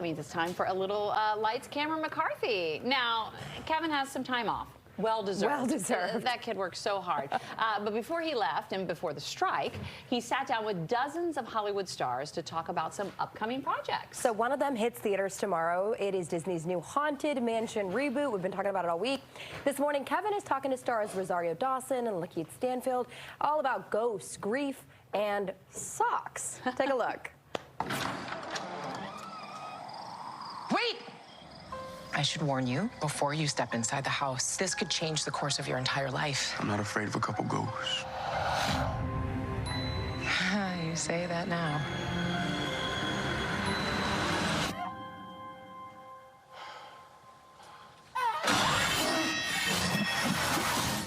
means it's time for a little Lights, Camera, McCarthy. Now, Kevin has some time off. Well-deserved. Well-deserved. That kid worked so hard. But before he left and before the strike, he sat down with dozens of Hollywood stars to talk about some upcoming projects. So one of them hits theaters tomorrow. It is Disney's new Haunted Mansion reboot. We've been talking about it all week. This morning, Kevin is talking to stars Rosario, Dawson, and Lakeith, Stanfield, all about ghosts, grief, and socks. Take a look. Wait! I should warn you before you step inside the house. This could change the course of your entire life. I'm not afraid of a couple ghosts. You say that now.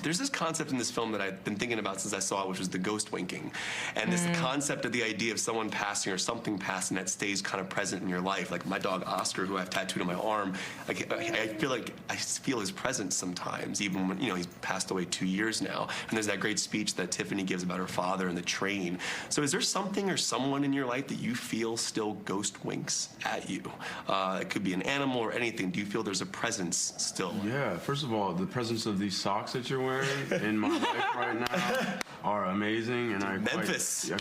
There's this concept in this film that I've been thinking about since I saw it, which was the ghost winking. And this concept of the idea of someone passing or something passing that stays kind of present in your life. Like my dog Oscar, who I've tattooed on my arm, like I feel his presence sometimes, even when, you know, he's passed away 2 years now. And there's that great speech that Tiffany gives about her father and the train. So is there something or someone in your life that you feel still ghost winks at you? It could be an animal or anything. Do you feel there's a presence still? Yeah, first of all, the presence of these socks that you're wearing in my life right now are amazing, and I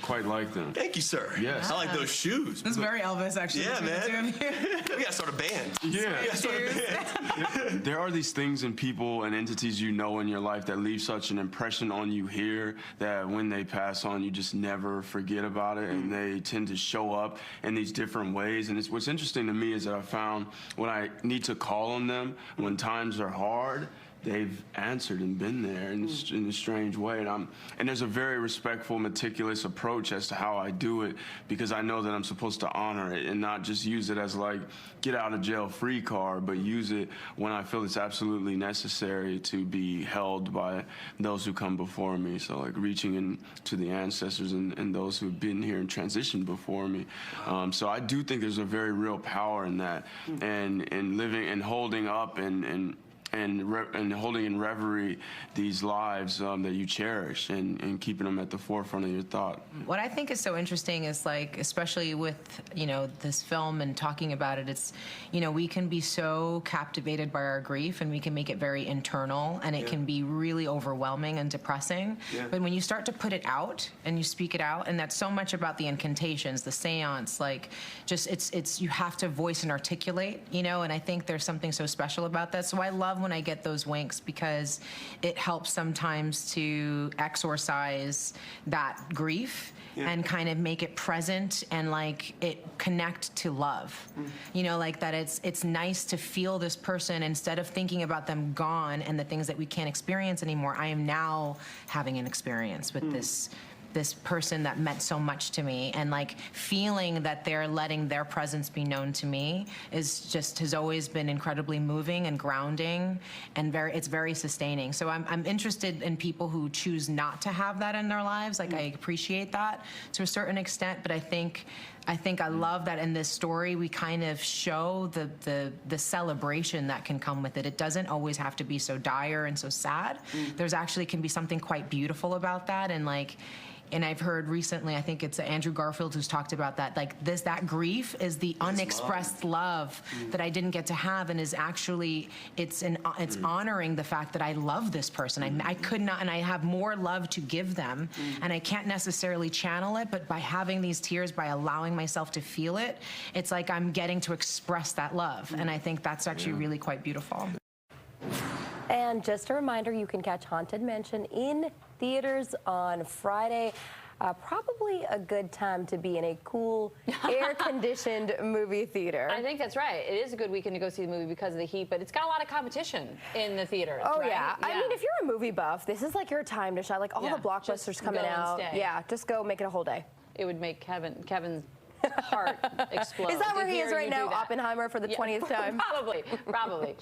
quite like them. Thank you, sir. Yes. I like those shoes. That's very Elvis, actually. Yeah, man. We gotta start a band. Yeah. We gotta start a band. There are these things and people and entities you know in your life that leave such an impression on you here that when they pass on, you just never forget about it, and they tend to show up in these different ways. And what's interesting to me is that I found when I need to call on them when times are hard, they've answered and been there in a strange way. And there's a very respectful, meticulous approach as to how I do it, because I know that I'm supposed to honor it and not just use it as like get out of jail free card, but use it when I feel it's absolutely necessary to be held by those who come before me. So like reaching into the ancestors and those who've been here and transitioned before me. So I do think there's a very real power in that, and living and holding up and holding in reverie these lives that you cherish and keeping them at the forefront of your thought. What I think is so interesting is, like, especially with, you know, this film and talking about it, it's, you know, we can be so captivated by our grief and we can make it very internal, and it can be really overwhelming and depressing. But when you start to put it out and you speak it out, and that's so much about the incantations, the seance, like, just it's you have to voice and articulate, you know, and I think there's something so special about that. So I love when I get those winks, because it helps sometimes to exorcise that grief and kind of make it present and like it connect to love. You know, like that it's nice to feel this person instead of thinking about them gone and the things that we can't experience anymore. I am now having an experience with this person that meant so much to me, and like feeling that they're letting their presence be known to me has always been incredibly moving and grounding, and it's very sustaining. So I'm interested in people who choose not to have that in their lives. Like I appreciate that to a certain extent, but I think I love that in this story we kind of show the celebration that can come with it. It doesn't always have to be so dire and so sad. There's actually can be something quite beautiful about that, and I've heard recently, I think it's Andrew Garfield who's talked about that, like that grief is the unexpressed love that I didn't get to have, and is actually, it's honoring the fact that I love this person. I could not, and I have more love to give them, and I can't necessarily channel it, but by having these tears, by allowing myself to feel it, it's like I'm getting to express that love, and I think that's actually really quite beautiful. And just a reminder, you can catch Haunted Mansion in theaters on Friday. Probably a good time to be in a cool, air-conditioned movie theater. I think that's right. It is a good weekend to go see the movie because of the heat, but it's got a lot of competition in the theaters. Oh, right? yeah. I mean, if you're a movie buff, this is like your time to shine. Like all the blockbusters coming out. Yeah, just go make it a whole day. It would make Kevin's heart explode. Is that where he is right now, Oppenheimer, for the 20th time? Probably.